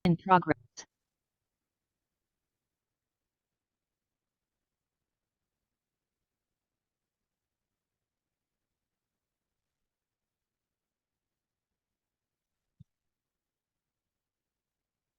In progress.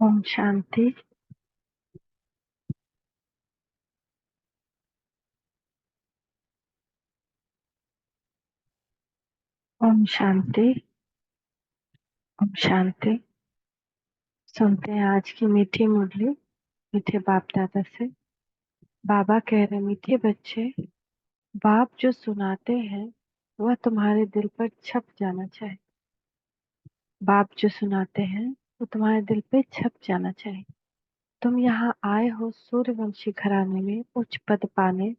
Om Shanti. Om Shanti. Om Shanti. सुनते हैं आज की मीठी मुरली मीठे बाप दादा से। बाबा कह रहे, मीठे बच्चे, बाप जो सुनाते हैं वह तुम्हारे दिल पर छप जाना चाहिए। बाप जो सुनाते हैं वो तुम्हारे दिल पे छप जाना चाहिए। तुम यहाँ आए हो सूर्यवंशी घराने में उच्च पद पाने,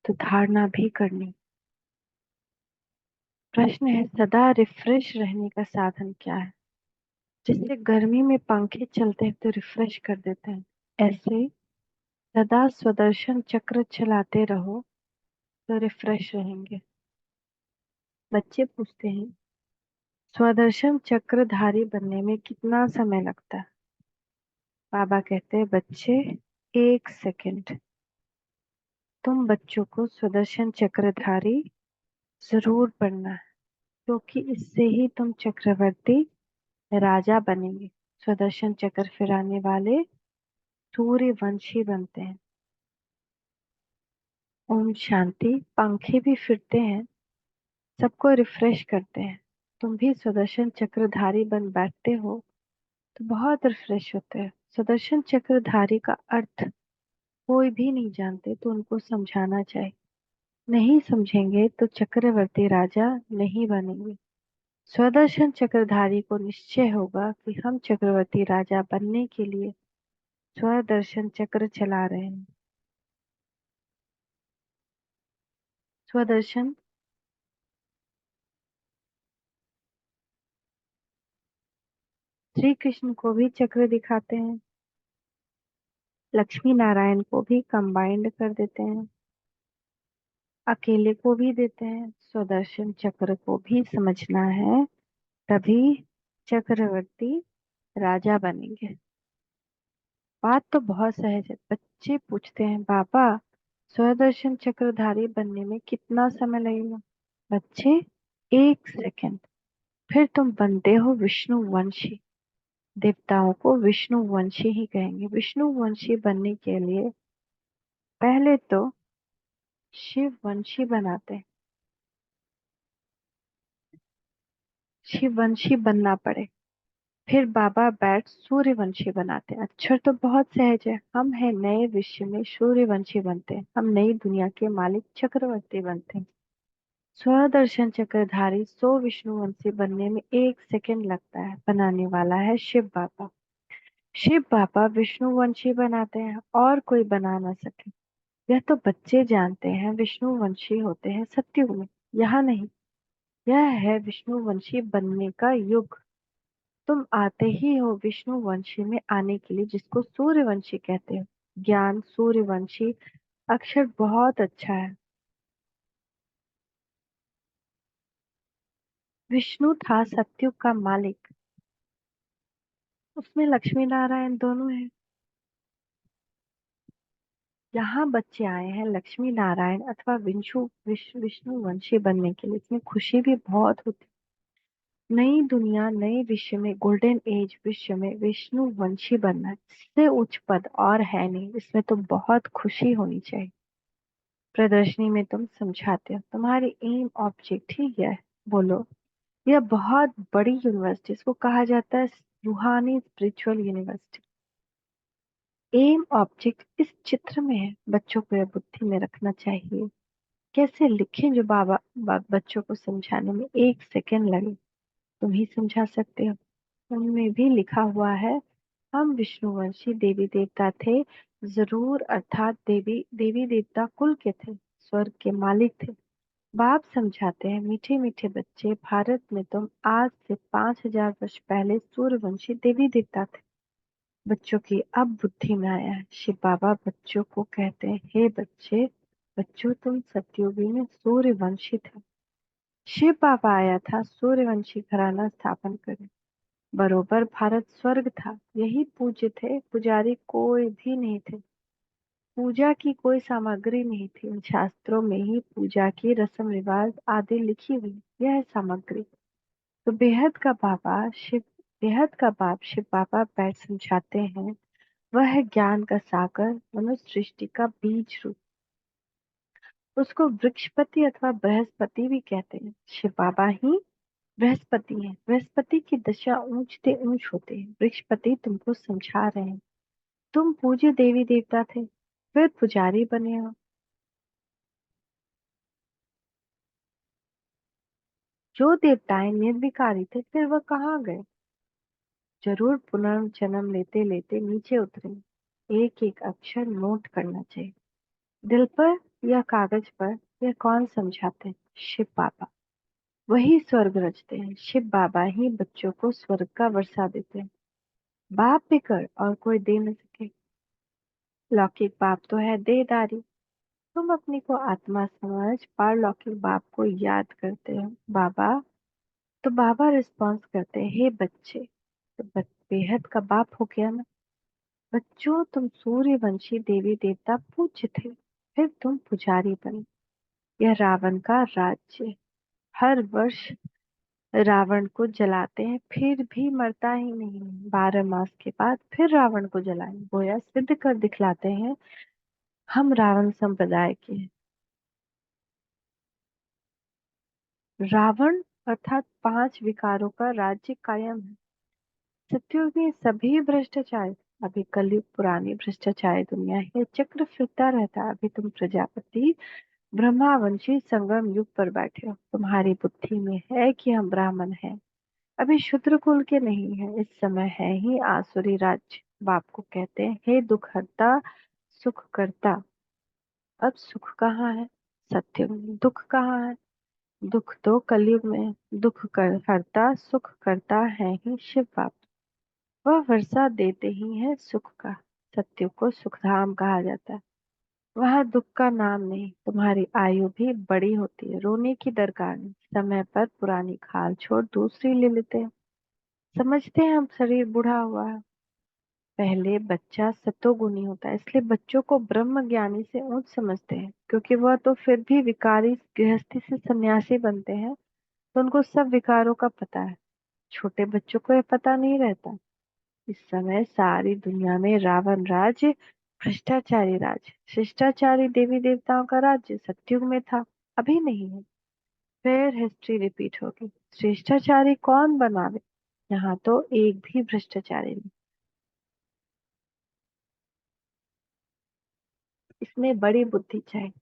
तो धारणा भी करनी। प्रश्न है, सदा रिफ्रेश रहने का साधन क्या है? जैसे गर्मी में पंखे चलते हैं तो रिफ्रेश कर देते हैं, ऐसे सदा स्वदर्शन चक्र चलाते रहो तो रिफ्रेश रहेंगे। बच्चे पूछते हैं, स्वदर्शन चक्रधारी बनने में कितना समय लगता है? बाबा कहते हैं, बच्चे 1 सेकंड। तुम बच्चों को स्वदर्शन चक्रधारी जरूर बनना है, क्योंकि इससे ही तुम चक्रवर्ती राजा बनेंगे। स्वदर्शन चक्र फिराने वाले सूर्यवंशी बनते हैं। ओम शांति। पंखे भी फिरते हैं, सबको रिफ्रेश करते हैं। तुम भी सुदर्शन चक्रधारी बन बैठते हो तो बहुत रिफ्रेश होते हैं। सुदर्शन चक्रधारी का अर्थ कोई भी नहीं जानते तो उनको समझाना चाहिए। नहीं समझेंगे तो चक्रवर्ती राजा नहीं बनेंगे। स्वदर्शन चक्रधारी को निश्चय होगा कि हम चक्रवर्ती राजा बनने के लिए स्वदर्शन चक्र चला रहे हैं। स्वदर्शन श्री कृष्ण को भी चक्र दिखाते हैं, लक्ष्मी नारायण को भी कंबाइंड कर देते हैं, अकेले को भी देते हैं। स्वदर्शन चक्र को भी समझना है, तभी चक्रवर्ती राजा बनेंगे। बात तो बहुत सहज है। बच्चे पूछते हैं, बाबा स्वदर्शन चक्रधारी बनने में कितना समय लगेगा? बच्चे 1 सेकंड, फिर तुम बनते हो विष्णु वंशी। देवताओं को विष्णु वंशी ही कहेंगे। विष्णु वंशी बनने के लिए पहले तो शिव वंशी बनाते हैं, शिव वंशी बनना पड़े, फिर बाबा बैठ सूर्यवंशी बनाते हैं। अक्षर तो बहुत सहज है। हम है नए विश्व में सूर्यवंशी बनते हैं, हम नई दुनिया के मालिक चक्रवर्ती बनते हैं। स्वदर्शन चक्रधारी सो विष्णुवंशी बनने में 1 सेकंड लगता है। बनाने वाला है शिव बाबा। शिव बाबा विष्णुवंशी बनाते हैं और कोई बना ना सके। यह तो बच्चे जानते हैं विष्णुवंशी होते हैं सत्युग में, यहाँ नहीं। यह है विष्णुवंशी बनने का युग। तुम आते ही हो विष्णुवंशी में आने के लिए, जिसको सूर्यवंशी कहते हो। ज्ञान सूर्यवंशी अक्षर बहुत अच्छा है। विष्णु था सत्युग का मालिक, उसमें लक्ष्मी नारायण दोनों हैं। यहाँ बच्चे आए हैं लक्ष्मी नारायण अथवा विष्णुवंशी बनने के लिए। इसमें खुशी भी बहुत होती। नई दुनिया नए विश्व में, गोल्डन एज विश्व में विष्णुवंशी बनना है। इससे उच्च पद और है नहीं। इसमें तो बहुत खुशी होनी चाहिए। प्रदर्शनी में तुम समझाते हो, तुम्हारी एम ऑब्जेक्ट ही यह है। बोलो, यह बहुत बड़ी यूनिवर्सिटी, इसको कहा जाता है रूहानी स्पिरिचुअल यूनिवर्सिटी। एम ऑब्जेक्ट इस चित्र में है। बच्चों को यह बुद्धि में रखना चाहिए। कैसे लिखें जो बच्चों को समझाने में 1 सेकंड लगे? तुम ही समझा सकते हो। उनमें भी लिखा हुआ है, हम विष्णुवंशी देवी देवता थे जरूर, अर्थात देवी देवी देवता कुल के थे, स्वर्ग के मालिक थे। बाप समझाते हैं, मीठे मीठे बच्चे, भारत में तुम आज से 5000 वर्ष पहले सूर्यवंशी देवी देवता थे। बच्चों की अब बुद्धि में आया है। शिव बाबा बच्चों को कहते हैं, हे बच्चे, बच्चों तुम सतयुगी में सूर्यवंशी थे। शिव बाबा आया था सूर्यवंशी घराना स्थापन करने। बरोबर भारत स्वर्ग था, यही पूज्य थे, पुजारी कोई भी नहीं थे। पूजा की कोई सामग्री नहीं थी, इन शास्त्रों में ही पूजा की रस्म रिवाज आदि लिखी हुई, यह है सामग्री। तो बेहद का बाप शिव बाबा बैठ समझाते हैं, वह है ज्ञान का सागर, मनुष्य सृष्टि का बीज रूप। उसको वृक्षपति अथवा बृहस्पति भी कहते हैं। शिव बाबा ही बृहस्पति है। बृहस्पति की दशा ऊंचते ऊंच होते हैं। वृक्षपति तुमको समझा रहे हैं, तुम पूज्य देवी देवता थे, फिर पुजारी बने हो। जो देवताएं निर्विकारी थे, फिर वह कहाँ गए? जरूर पुनर्जन्म लेते लेते नीचे उतरे। एक एक अक्षर नोट करना चाहिए, दिल पर या कागज पर। यह कौन समझाते हैं? शिव बाबा। वही स्वर्ग रचते हैं। शिव बाबा ही बच्चों को स्वर्ग का वर्षा देते हैं। बाप भी कर और कोई दे न सके। लौकिक बाप तो है देहधारी। तुम अपनी को आत्मा समझ पारलौकिक बाप को याद करते हो बाबा। तो बाबा रिस्पॉन्स करते हैं, हे बच्चे, तो बेहद का बाप हो गया ना। बच्चों, तुम सूर्यवंशी देवी देवता पूज्य थे, फिर तुम पुजारी बने। यह रावण का राज्य। हर वर्ष रावण को जलाते हैं, फिर भी मरता ही नहीं। 12 मास के बाद फिर रावण को जलाएं, गोया सिद्ध कर दिखलाते हैं हम रावण संप्रदाय के हैं। रावण अर्थात 5 विकारों का राज्य कायम है। सत्युग में सभी भ्रष्टाचार। अभी कलयुग पुरानी भ्रष्टाचारी दुनिया है, चक्र फिरता रहता है। अभी तुम प्रजापति ब्रह्मावंशी संगम युग पर बैठे हो। तुम्हारी बुद्धि में है कि हम ब्राह्मण हैं, अभी शूद्र कुल के नहीं है। इस समय है ही आसुरी राज्य। बाप को कहते हैं, हे दुख हरता सुख करता। अब सुख कहाँ है? सत्य में। दुख कहाँ है? दुख तो कलयुग में है। दुख कर हरता सुख करता है ही शिव बाप। वह वर्षा देते ही है सुख का। सत्य को सुखधाम कहा जाता है। वहाँ दुख का नाम नहीं। तुम्हारी आयु भी बड़ी होती है, रोने की दरकार नहीं। समय पर पुरानी खाल छोड़ दूसरी ले लेते हैं। समझते हैं हम शरीर बूढ़ा हुआ है। पहले बच्चा सतोगुनी होता है, इसलिए बच्चों को ब्रह्म ज्ञानी से ऊंच समझते हैं, क्योंकि वह तो फिर भी विकारी गृहस्थी से सन्यासी बनते हैं, तो उनको सब विकारों का पता है। छोटे बच्चों को यह पता नहीं रहता। इस समय सारी दुनिया में रावण राज्य, भ्रष्टाचारी राज्य, शिष्टाचारी देवी देवताओं का राज्य सतयुग में था, अभी नहीं है। फिर हिस्ट्री रिपीट होगी। शिष्टाचारी कौन बनावे? यहाँ तो एक भी भ्रष्टाचारी नहीं। इसमें बड़ी बुद्धि चाहिए।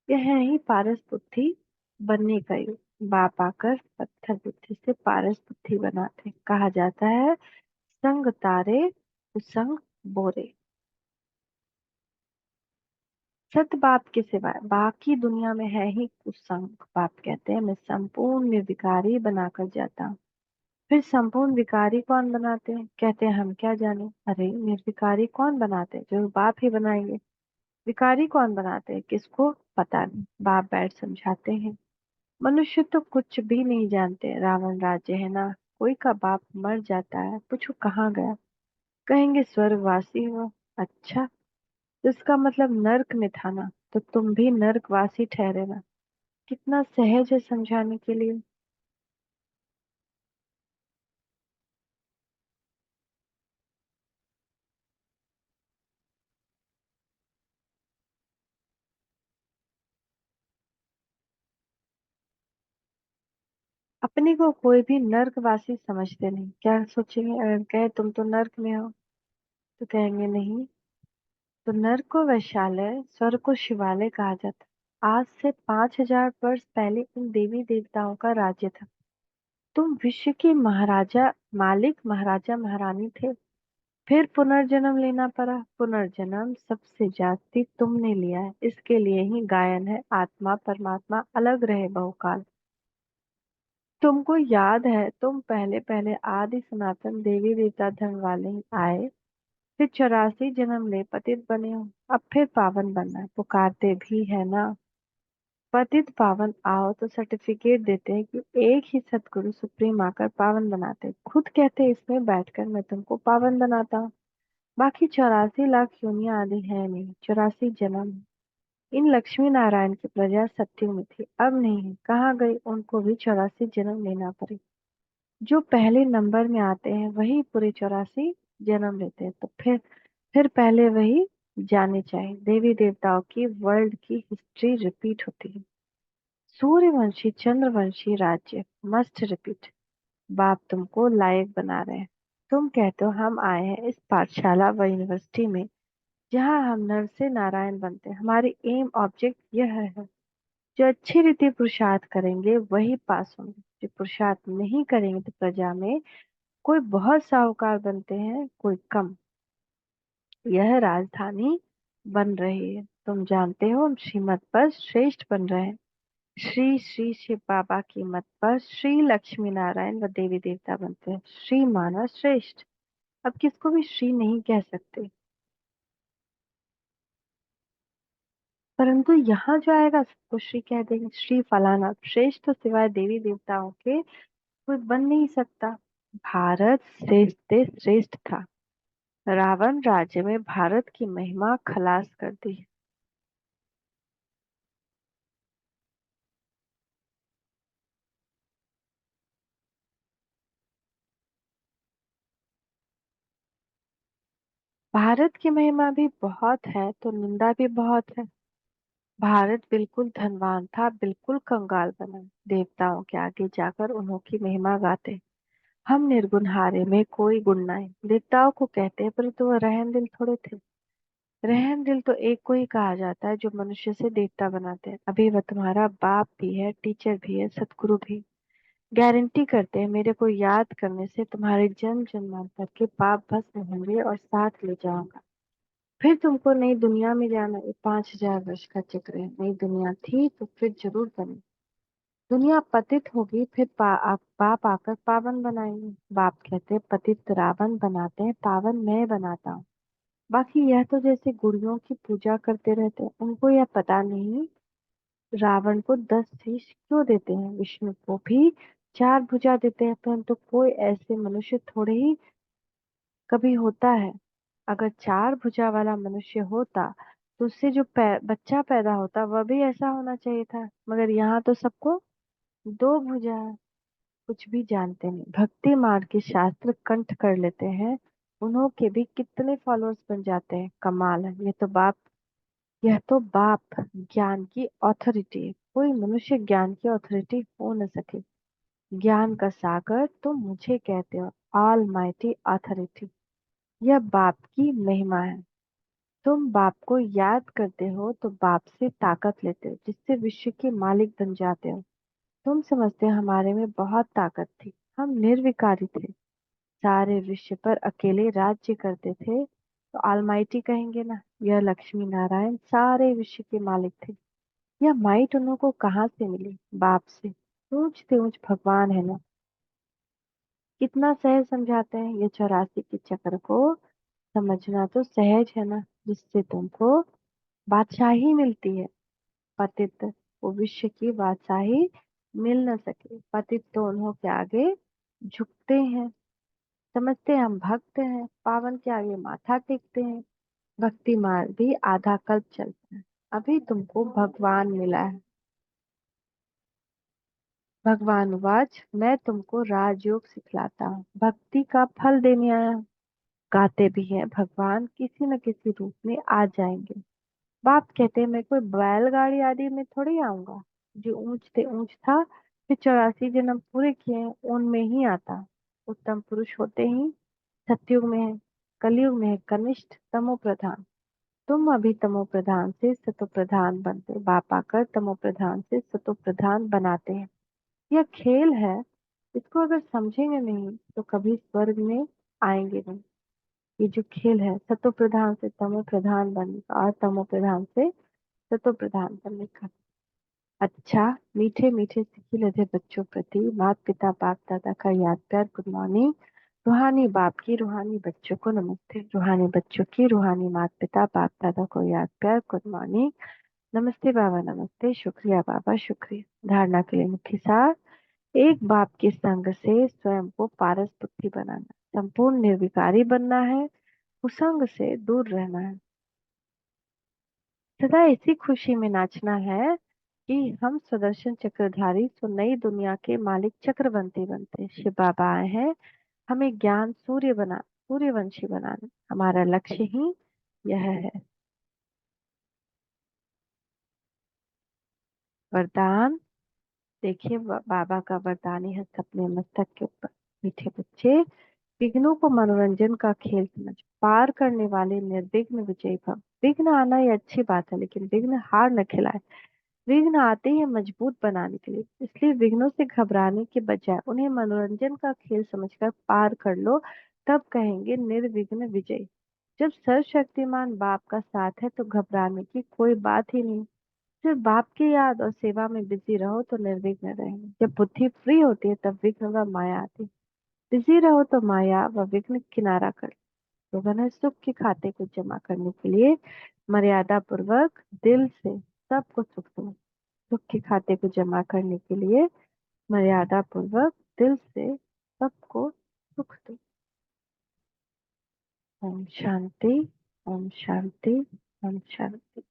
यह है ही पारस बुद्धि बनने का युग। बाप आकर पत्थर बुद्धि से पारस बुद्धि बनाते। कहा जाता है, संग तारे कुसंग बोरे। सत बाप के सिवाय बाकी दुनिया में है ही कुसंग। बाप कहते हैं, मैं संपूर्ण निर्विकारी बनाकर जाता हूँ। फिर संपूर्ण विकारी कौन बनाते हैं? कहते हैं, हम क्या जाने। अरे निर्विकारी कौन बनाते हैं? जो बाप ही बनाएंगे। विकारी कौन बनाते हैं? किसको पता नहीं। बाप बैठ समझाते हैं, मनुष्य तो कुछ भी नहीं जानते। रावण राज्य है ना, कोई का बाप मर जाता है, पूछो कहाँ गया, कहेंगे स्वर्गवासी हो। अच्छा, तो इसका मतलब नर्क में था ना, तो तुम भी नर्कवासी ठहरे ना। कितना सहज है समझाने के लिए। अपने को कोई भी नर्कवासी समझते नहीं। क्या सोचेंगे अगर कहे तुम तो नर्क में हो? तो कहेंगे नहीं, तो नर्क को वैश्यालय, स्वर्ग को शिवालय कहा जाता। आज से 5,000 वर्ष पहले इन देवी देवताओं का राज्य था। तुम विश्व के महाराजा, मालिक, महाराजा, महारानी थे। फिर पुनर्जन्म लेना पड़ा। पुनर्जन्म सबसे जास्ती तुमने लिया है, इसके लिए ही गायन है, आत्मा परमात्मा अलग रहे बहुकाल। तुमको याद है, तुम पहले पहले आदि सनातन देवी देवता धर्म वाले ही आए, फिर 84 जन्म ले पतित बने हो, अब फिर पावन बनना है, पुकारते भी है ना। पतित पावन आओ तो सर्टिफिकेट देते हैं कि एक ही सतगुरु सुप्रीम आकर पावन बनाते हैं। खुद कहते हैं इसमें बैठकर मैं तुमको पावन बनाता हूँ। बाकी 84 लाख योनियां आदि है नहीं, 84 जन्म। इन लक्ष्मी नारायण की प्रजा सत्युग में थी, अब नहीं है, कहाँ गई? उनको भी 84 जन्म लेना पड़े। जो पहले नंबर में आते हैं वही पूरे 84 जन्म लेते हैं, तो फिर पहले वही जाने चाहिए। देवी देवताओं की वर्ल्ड की हिस्ट्री रिपीट होती है। सूर्यवंशी चंद्रवंशी राज्य मस्ट रिपीट। बाप तुमको लायक बना रहे हैं। तुम कहते हो हम आए हैं इस पाठशाला व यूनिवर्सिटी में जहाँ हम नर से नारायण बनते हैं। हमारी एम ऑब्जेक्ट यह है, जो अच्छी रीति पुरुषार्थ करेंगे वही पास होंगे, जो पुरुषार्थ नहीं करेंगे तो प्रजा में कोई बहुत साहूकार बनते हैं, कोई कम। यह राजधानी बन रही है, तुम जानते हो। हम श्रीमत पर श्रेष्ठ बन रहे हैं। श्री श्री शिव बाबा की मत पर श्री लक्ष्मी नारायण व देवी देवता बनते हैं। श्री माना श्रेष्ठ, अब किसको भी श्री नहीं कह सकते। परंतु यहाँ जो आएगा सबको श्री कह देंगे। श्री फलाना श्रेष्ठ तो सिवाय देवी देवताओं के कोई बन नहीं सकता। भारत श्रेष्ठ से श्रेष्ठ था। रावण राज्य में भारत की महिमा खलास कर दी। भारत की महिमा भी बहुत है तो निंदा भी बहुत है। भारत बिल्कुल धनवान था, बिल्कुल कंगाल बना। देवताओं के आगे जाकर उन्हों की महिमा गाते। हम निर्गुण हारे में कोई गुण नहीं, देवताओं को कहते हैं, परंतु वह रहम दिल थोड़े थे। रहम दिल तो एक को ही कहा जाता है जो मनुष्य से देवता बनाते हैं। अभी वह तुम्हारा बाप भी है, टीचर भी है, सतगुरु भी। गारंटी करते हैं मेरे को याद करने से तुम्हारे जन्म जन्मांतर के पाप भस्म होंगे और साथ ले जाऊंगा। फिर तुमको नई दुनिया में जाना। ये 5000 वर्ष का चक्र है। नई दुनिया थी तो फिर जरूर बनी। दुनिया पतित होगी, फिर बाप आकर पावन बनाएंगे। बाप कहते हैं पतित रावण बनाते हैं, पावन मैं बनाता हूँ। बाकी यह तो जैसे गुड़ियों की पूजा करते रहते हैं, उनको यह पता नहीं रावण को 10 शीश क्यों देते हैं, विष्णु को भी 4 भुजा देते हैं, परंतु कोई ऐसे मनुष्य थोड़े ही कभी होता है। अगर 4 भुजा वाला मनुष्य होता तो उससे जो बच्चा पैदा होता वह भी ऐसा होना चाहिए था, मगर यहाँ तो सबको 2 भुजा है। कुछ भी जानते नहीं, भक्ति मार्ग के शास्त्र कंठ कर लेते हैं। उन्हों के भी कितने फॉलोअर्स बन जाते हैं, कमाल है। यह तो बाप ज्ञान की अथॉरिटी है। कोई मनुष्य ज्ञान की अथॉरिटी हो न सके। ज्ञान का सागर तुम मुझे कहते हो, ऑल माइटी अथॉरिटी। यह बाप की महिमा है। तुम बाप को याद करते हो तो बाप से ताकत लेते हो, जिससे विश्व के मालिक बन जाते हो। तुम समझते हो हमारे में बहुत ताकत थी, हम निर्विकारी थे, सारे विश्व पर अकेले राज्य करते थे, तो ऑलमाइटी कहेंगे ना। यह लक्ष्मी नारायण सारे विश्व के मालिक थे। यह माइट उन्हों को कहाँ से मिली? बाप से। ऊंच से ऊंच भगवान है ना। कितना सहज समझाते हैं। ये 84 के चक्र को समझना तो सहज है ना, जिससे तुमको बादशाही मिलती है। पतित वो विश्व की बादशाही मिल न सके। पतित तो उन्हों के आगे झुकते हैं, समझते हैं हम भक्त हैं, पावन के आगे माथा टेकते हैं। भक्ति मार्ग भी आधा कल्प चलता है। अभी तुमको भगवान मिला है। भगवान वाच मैं तुमको राजयोग सिखलाता हूँ, भक्ति का फल देने आया हूँ। गाते भी हैं भगवान किसी न किसी रूप में आ जाएंगे। बाप कहते हैं मैं कोई बैलगाड़ी आदि में थोड़ी आऊंगा। जो ऊंच से ऊंच था, फिर 84 जन्म पूरे किए हैं, उनमें ही आता। उत्तम पुरुष होते ही सतयुग में है, कलयुग में है कनिष्ठ तमो प्रधान। तुम अभी तमो प्रधान से सतो प्रधान बनते, बाप आकर तमो प्रधान से सतो प्रधान बनाते हैं। यह खेल है, इसको अगर समझेंगे नहीं तो कभी स्वर्ग में आएंगे नहीं। ये जो खेल है, सतो प्रधान से तमो प्रधान बनने का और तमो प्रधान से सतो प्रधान बनने का। अच्छा, मीठे मीठे सिखी लधे बच्चों प्रति माता पिता बाप दादा का याद प्यार गुड मॉर्निंग। रूहानी बाप की रूहानी बच्चों को नमस्ते। रूहानी बच्चों की रूहानी माता पिता बाप दादा को याद प्यार गुड मॉर्निंग। नमस्ते बाबा, नमस्ते। शुक्रिया बाबा, शुक्रिया। धारणा के लिए मुख्य सार। एक बाप के संग से स्वयं को पारस बुद्धि बनाना, संपूर्ण निर्विकारी बनना है, कुसंग से दूर रहना है, सदा इसी खुशी में नाचना है कि हम सुदर्शन चक्रधारी तो नई दुनिया के मालिक चक्रवंती बनते। शिव बाबा आए हैं हमें ज्ञान सूर्यवंशी बनाना। हमारा लक्ष्य ही यह है। वरदान। देखिए, बाबा का वरदानी है अपने मस्तक के ऊपर। मीठे बच्चे, विघ्नों को मनोरंजन का खेल समझ पार करने वाले निर्विघ्न विजयी भव। विघ्न आना ये अच्छी बात है, लेकिन विघ्न हार न खिलाए। विघ्न आते हैं मजबूत बनाने के लिए, इसलिए विघ्नों से घबराने के बजाय उन्हें मनोरंजन का खेल समझकर पार कर लो, तब कहेंगे निर्विघ्न विजय। जब सर्वशक्तिमान बाप का साथ है तो घबराने की कोई बात ही नहीं। सिर्फ बाप की याद और सेवा में बिजी रहो तो निर्विघ्न रहेंगे। जब बुद्धि फ्री होती है तब विघ्न व माया आती है। बिजी रहो तो माया व विघ्न किनारा कर। तो वह सुख के खाते को जमा करने के लिए मर्यादा पूर्वक दिल से सबको सुख दो। सुख के खाते को जमा करने के लिए मर्यादा पूर्वक दिल से सबको सुख दो। ओम शांति। ओम शांति। ओम शांति।